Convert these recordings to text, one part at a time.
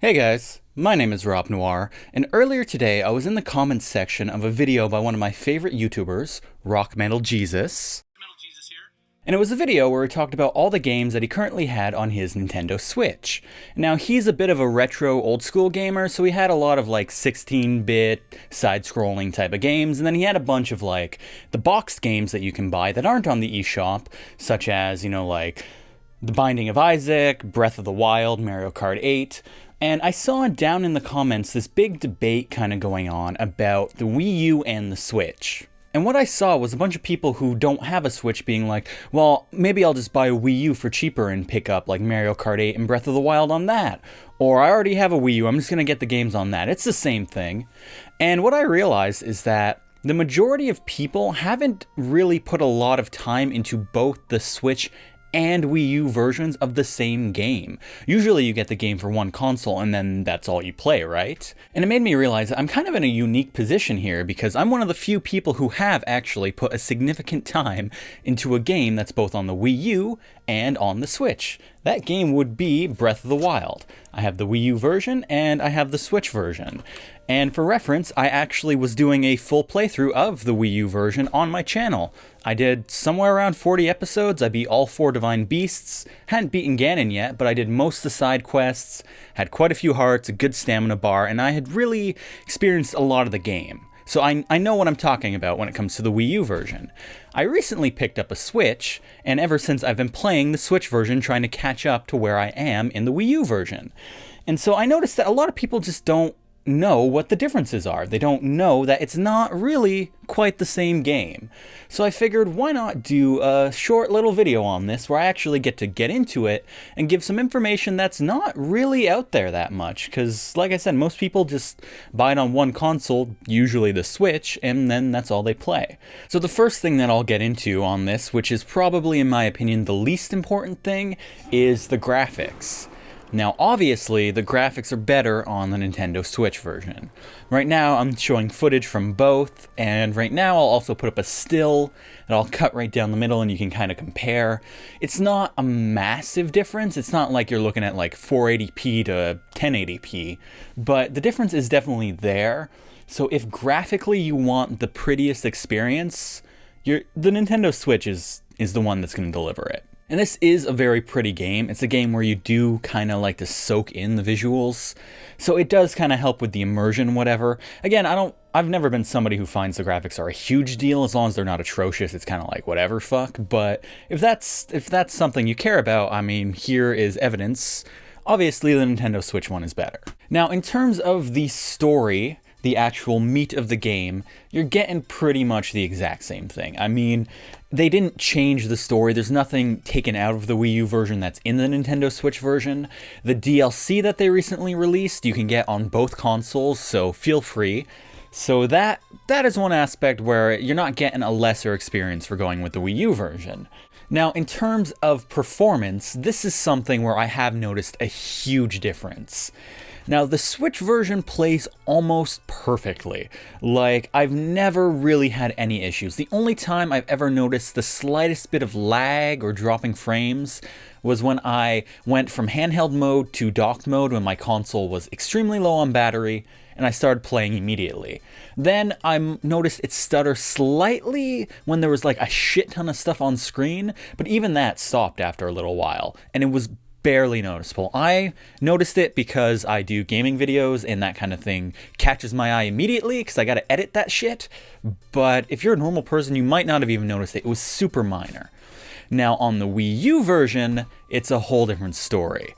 Hey guys, my name is Rob Noire, and earlier today I was in the comments section of a video by one of my favorite YouTubers, Rock Metal Jesus. And it was a video where he talked about all the games that he currently had on his Nintendo Switch. Now, he's a bit of a retro old school gamer, so he had a lot of like 16-bit side-scrolling type of games, and then he had a bunch of like the boxed games that you can buy that aren't on the eShop, such as, like The Binding of Isaac, Breath of the Wild, Mario Kart 8. And I saw down in the comments this big debate kind of going on about the Wii U and the Switch. And what I saw was a bunch of people who don't have a Switch being like, well, maybe I'll just buy a Wii U for cheaper and pick up like Mario Kart 8 and Breath of the Wild on that. Or I already have a Wii U, I'm just going to get the games on that. It's the same thing. And what I realized is that the majority of people haven't really put a lot of time into both the Switch and Wii U versions of the same game. Usually you get the game for one console and then that's all you play, right? And it made me realize that I'm kind of in a unique position here because I'm one of the few people who have actually put a significant time into a game that's both on the Wii U and on the Switch. That game would be Breath of the Wild. I have the Wii U version and I have the Switch version. And for reference, I actually was doing a full playthrough of the Wii U version on my channel. I did somewhere around 40 episodes, I beat all 4 Divine Beasts, hadn't beaten Ganon yet, but I did most of the side quests, had quite a few hearts, a good stamina bar, and I had really experienced a lot of the game. So I know what I'm talking about when it comes to the Wii U version. I recently picked up a Switch, and ever since I've been playing the Switch version trying to catch up to where I am in the Wii U version. And so I noticed that a lot of people just don't know what the differences are. They don't know that it's not really quite the same game. So I figured, why not do a short little video on this where I actually get to get into it and give some information that's not really out there that much, because like I said, most people just buy it on one console, usually the Switch, and then that's all they play. So the first thing that I'll get into on this, which is probably in my opinion the least important thing, is the graphics. Now, obviously, the graphics are better on the Nintendo Switch version. Right now, I'm showing footage from both, and right now I'll also put up a still that I'll cut right down the middle and you can kind of compare. It's not a massive difference. It's not like you're looking at like 480p to 1080p, but the difference is definitely there. So if graphically you want the prettiest experience, the Nintendo Switch is the one that's going to deliver it. And this is a very pretty game. It's a game where you do kind of like to soak in the visuals. So it does kind of help with the immersion, whatever. Again, I've never been somebody who finds the graphics are a huge deal. As long as they're not atrocious, it's kind of like whatever, fuck. But if that's something you care about, I mean, here is evidence. Obviously, the Nintendo Switch one is better. Now, in terms of the story, the actual meat of the game, you're getting pretty much the exact same thing. I mean, they didn't change the story. There's nothing taken out of the Wii U version that's in the Nintendo Switch version. The DLC that they recently released, you can get on both consoles, so feel free. So that is one aspect where you're not getting a lesser experience for going with the Wii U version. Now, in terms of performance, this is something where I have noticed a huge difference. Now, the Switch version plays almost perfectly. Like, I've never really had any issues. The only time I've ever noticed the slightest bit of lag or dropping frames was when I went from handheld mode to docked mode when my console was extremely low on battery, and I started playing immediately. Then I noticed it stutter slightly when there was like a shit ton of stuff on screen, but even that stopped after a little while, and it was barely noticeable. I noticed it because I do gaming videos and that kind of thing catches my eye immediately because I gotta edit that shit. But if you're a normal person, you might not have even noticed it. It was super minor. Now on the Wii U version, it's a whole different story.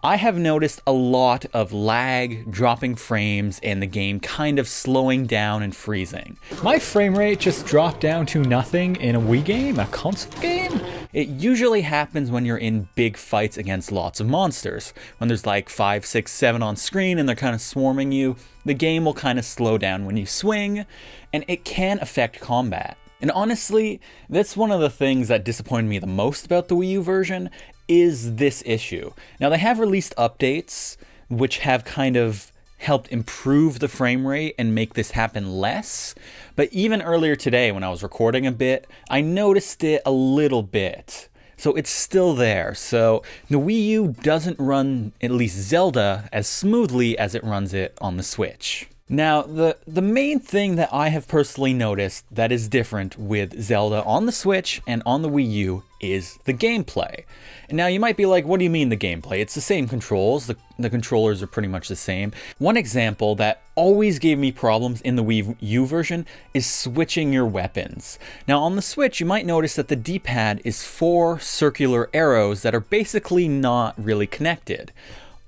I have noticed a lot of lag, dropping frames, and the game kind of slowing down and freezing. My frame rate just dropped down to nothing in a Wii game, a console game? It usually happens when you're in big fights against lots of monsters. When there's like 5, 6, 7 on screen and they're kind of swarming you, the game will kind of slow down when you swing, and it can affect combat. And honestly, that's one of the things that disappointed me the most about the Wii U version is this issue. Now, they have released updates which have kind of helped improve the frame rate and make this happen less. But even earlier today when I was recording a bit, I noticed it a little bit. So it's still there. So the Wii U doesn't run at least Zelda as smoothly as it runs it on the Switch. Now, the main thing that I have personally noticed that is different with Zelda on the Switch and on the Wii U is the gameplay. And now you might be like, what do you mean the gameplay? It's the same controls, the controllers are pretty much the same. One example that always gave me problems in the Wii U version is switching your weapons. Now on the Switch, you might notice that the D-pad is 4 circular arrows that are basically not really connected.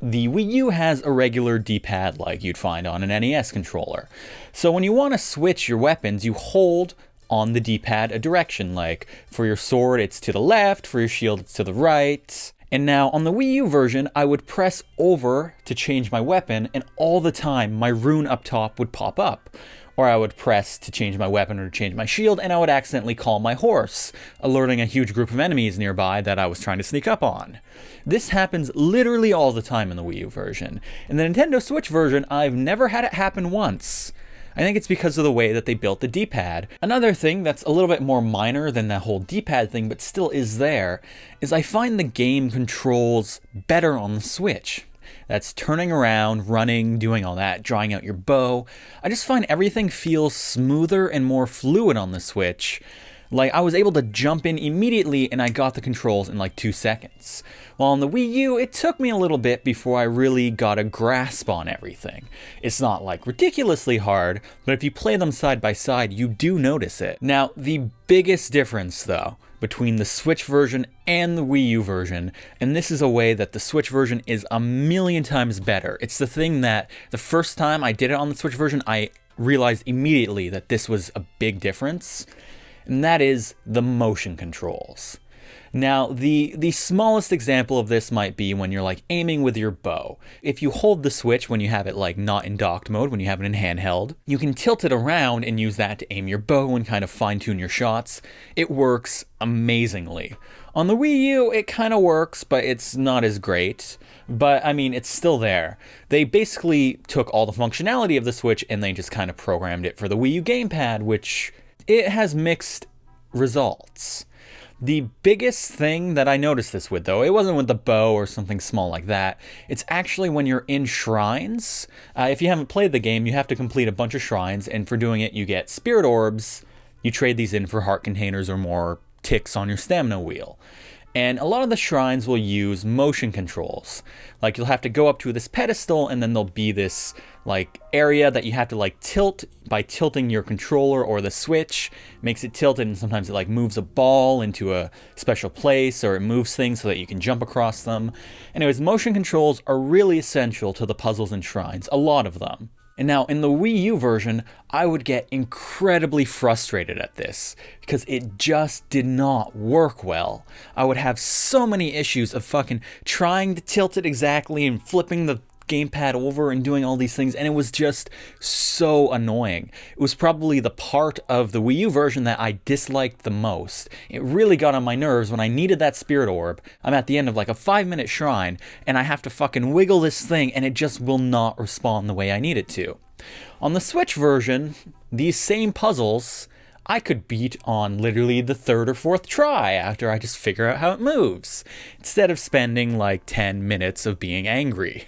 The Wii U has a regular D-pad like you'd find on an NES controller. So when you want to switch your weapons, you hold on the D-pad a direction, like for your sword it's to the left, for your shield it's to the right. And now on the Wii U version, I would press over to change my weapon, and all the time my rune up top would pop up. Or I would press to change my weapon or to change my shield, and I would accidentally call my horse, alerting a huge group of enemies nearby that I was trying to sneak up on. This happens literally all the time in the Wii U version. In the Nintendo Switch version, I've never had it happen once. I think it's because of the way that they built the D-pad. Another thing that's a little bit more minor than that whole D-pad thing, but still is there, is I find the game controls better on the Switch. That's turning around, running, doing all that, drawing out your bow. I just find everything feels smoother and more fluid on the Switch. Like, I was able to jump in immediately and I got the controls in like 2 seconds. While on the Wii U, it took me a little bit before I really got a grasp on everything. It's not like ridiculously hard, but if you play them side by side, you do notice it. Now, the biggest difference though, between the Switch version and the Wii U version, and this is a way that the Switch version is a million times better. It's the thing that the first time I did it on the Switch version, I realized immediately that this was a big difference. And that is the motion controls. Now, the smallest example of this might be when you're like aiming with your bow. If you hold the Switch when you have it like not in docked mode, when you have it in handheld, you can tilt it around and use that to aim your bow and kind of fine tune your shots. It works amazingly. On the Wii U, it kind of works, but it's not as great. But I mean, it's still there. They basically took all the functionality of the Switch and they just kind of programmed it for the Wii U gamepad, which it has mixed results. The biggest thing that I noticed this with, though, it wasn't with the bow or something small like that. It's actually when you're in shrines. If you haven't played the game, you have to complete a bunch of shrines, and for doing it, you get spirit orbs. You trade these in for heart containers or more ticks on your stamina wheel. And a lot of the shrines will use motion controls. Like, you'll have to go up to this pedestal, and then there'll be this like area that you have to like tilt by tilting your controller or the Switch. Makes it tilted, and sometimes it like moves a ball into a special place, or it moves things so that you can jump across them. Anyways, motion controls are really essential to the puzzles and shrines, a lot of them. And now in the Wii U version, I would get incredibly frustrated at this because it just did not work well. I would have so many issues of fucking trying to tilt it exactly and flipping the gamepad over and doing all these things, and it was just so annoying. It was probably the part of the Wii U version that I disliked the most. It really got on my nerves when I needed that spirit orb. I'm at the end of like a 5-minute shrine, and I have to fucking wiggle this thing, and it just will not respond the way I need it to. On the Switch version, these same puzzles I could beat on literally the 3rd or 4th try after I just figure out how it moves, instead of spending like 10 minutes of being angry.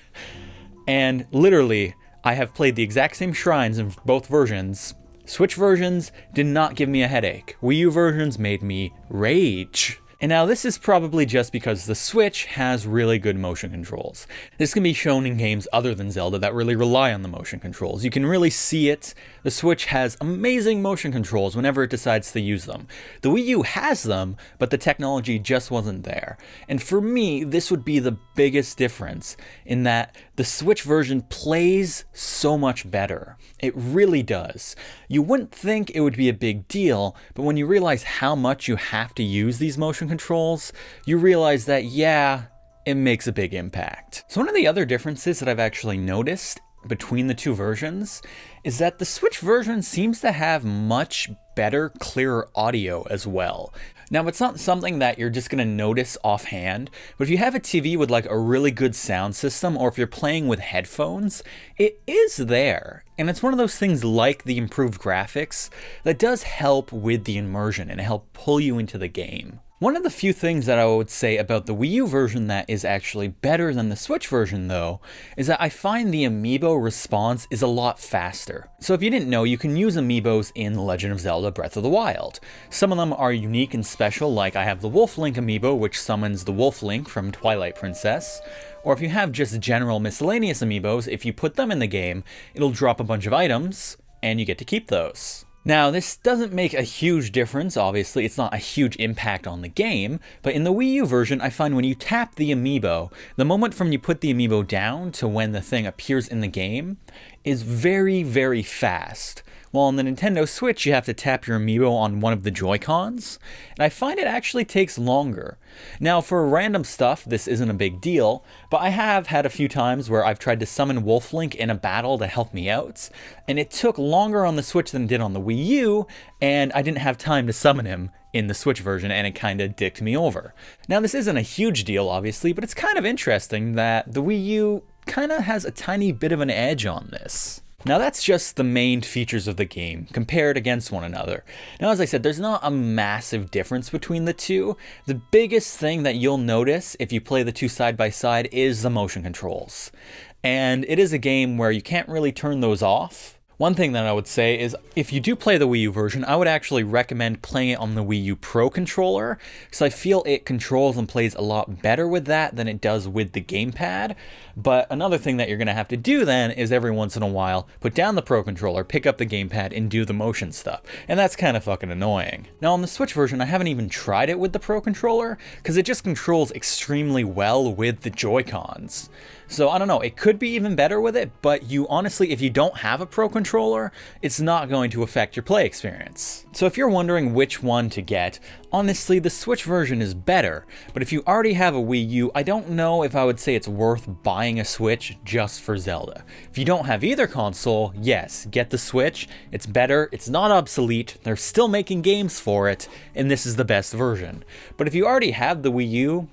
And literally, I have played the exact same shrines in both versions. Switch versions did not give me a headache. Wii U versions made me rage. And now this is probably just because the Switch has really good motion controls. This can be shown in games other than Zelda that really rely on the motion controls. You can really see it. The Switch has amazing motion controls whenever it decides to use them. The Wii U has them, but the technology just wasn't there. And for me, this would be the biggest difference in that the Switch version plays so much better. It really does. You wouldn't think it would be a big deal, but when you realize how much you have to use these motion controls, you realize that, yeah, it makes a big impact. So one of the other differences that I've actually noticed between the two versions is that the Switch version seems to have much better, clearer audio as well. Now, it's not something that you're just going to notice offhand, but if you have a TV with like a really good sound system, or if you're playing with headphones, it is there. And it's one of those things like the improved graphics that does help with the immersion and help pull you into the game. One of the few things that I would say about the Wii U version that is actually better than the Switch version though, is that I find the Amiibo response is a lot faster. So if you didn't know, you can use Amiibos in The Legend of Zelda Breath of the Wild. Some of them are unique and special, like I have the Wolf Link Amiibo, which summons the Wolf Link from Twilight Princess. Or if you have just general miscellaneous Amiibos, if you put them in the game, it'll drop a bunch of items, and you get to keep those. Now, this doesn't make a huge difference, obviously, it's not a huge impact on the game, but in the Wii U version, I find when you tap the Amiibo, the moment from you put the Amiibo down to when the thing appears in the game is very, very fast. While on the Nintendo Switch, you have to tap your Amiibo on one of the Joy-Cons, and I find it actually takes longer. Now, for random stuff, this isn't a big deal, but I have had a few times where I've tried to summon Wolf Link in a battle to help me out, and it took longer on the Switch than it did on the Wii U, and I didn't have time to summon him in the Switch version, and it kinda dicked me over. Now, this isn't a huge deal, obviously, but it's kind of interesting that the Wii U kinda has a tiny bit of an edge on this. Now that's just the main features of the game, compared against one another. Now as I said, there's not a massive difference between the two. The biggest thing that you'll notice if you play the two side by side is the motion controls. And it is a game where you can't really turn those off. One thing that I would say is, if you do play the Wii U version, I would actually recommend playing it on the Wii U Pro controller, because I feel it controls and plays a lot better with that than it does with the gamepad. But another thing that you're going to have to do then is every once in a while, put down the Pro controller, pick up the gamepad, and do the motion stuff. And that's kind of fucking annoying. Now on the Switch version, I haven't even tried it with the Pro controller, because it just controls extremely well with the Joy-Cons. So I don't know, it could be even better with it, but you honestly, if you don't have a Pro controller, it's not going to affect your play experience. So if you're wondering which one to get, honestly, the Switch version is better, but if you already have a Wii U, I don't know if I would say it's worth buying a Switch just for Zelda. If you don't have either console, yes, get the Switch. It's better, it's not obsolete, they're still making games for it, and this is the best version. But if you already have the Wii U,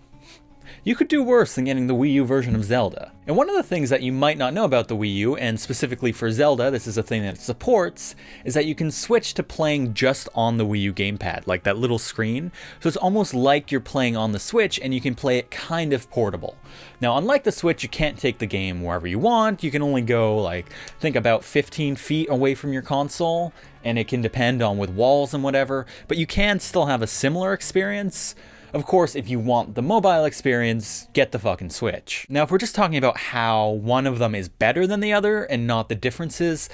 you could do worse than getting the Wii U version of Zelda. And one of the things that you might not know about the Wii U, and specifically for Zelda, this is a thing that it supports, is that you can switch to playing just on the Wii U gamepad, like that little screen. So it's almost like you're playing on the Switch, and you can play it kind of portable. Now, unlike the Switch, you can't take the game wherever you want. You can only go, like, I think about 15 feet away from your console, and it can depend on with walls and whatever, but you can still have a similar experience. Of course, if you want the mobile experience, get the fucking Switch. Now, if we're just talking about how one of them is better than the other and not the differences,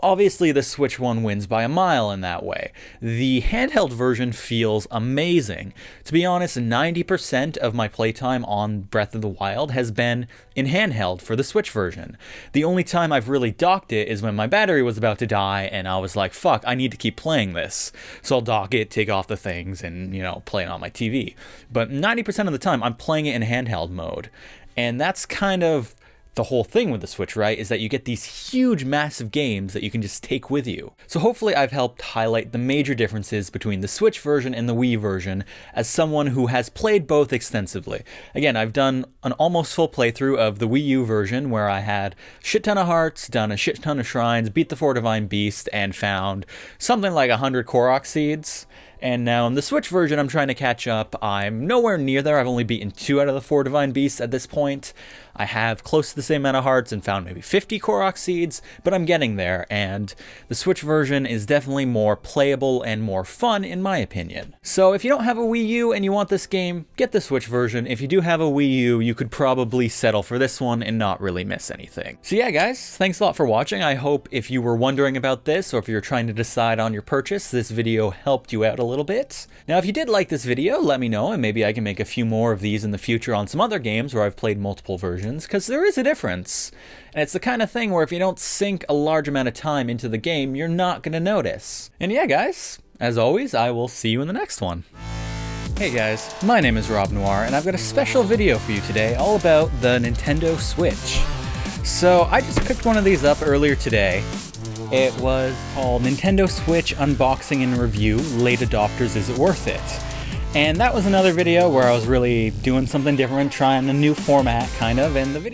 obviously the Switch one wins by a mile in that way. The handheld version feels amazing. To be honest, 90% of my playtime on Breath of the Wild has been in handheld for the Switch version. The only time I've really docked it is when my battery was about to die and I was like, fuck, I need to keep playing this. So I'll dock it, take off the things, and, you know, play it on my TV. But 90% of the time, I'm playing it in handheld mode. And that's kind of the whole thing with the Switch, right, is that you get these huge, massive games that you can just take with you. So hopefully I've helped highlight the major differences between the Switch version and the Wii version as someone who has played both extensively. Again, I've done an almost full playthrough of the Wii U version where I had a shit ton of hearts, done a shit ton of shrines, beat the 4 Divine Beasts, and found something like 100 Korok Seeds. And now in the Switch version, I'm trying to catch up. I'm nowhere near there. I've only beaten 2 out of the 4 Divine Beasts at this point. I have close to the same amount of hearts and found maybe 50 Korok Seeds, but I'm getting there, and the Switch version is definitely more playable and more fun, in my opinion. So if you don't have a Wii U and you want this game, get the Switch version. If you do have a Wii U, you could probably settle for this one and not really miss anything. So yeah, guys, thanks a lot for watching. I hope if you were wondering about this, or if you're trying to decide on your purchase, this video helped you out a little bit. Now, if you did like this video, let me know, and maybe I can make a few more of these in the future on some other games where I've played multiple versions, because there is a difference. And it's the kind of thing where if you don't sink a large amount of time into the game, you're not going to notice. And yeah, guys, as always, I will see you in the next one. Hey guys, my name is Rob Noire, and I've got a special video for you today all about the Nintendo Switch. So I just picked one of these up earlier today. It was called Nintendo Switch Unboxing and Review, Late Adopters Is It Worth It? And that was another video where I was really doing something different, trying a new format kind of, and the video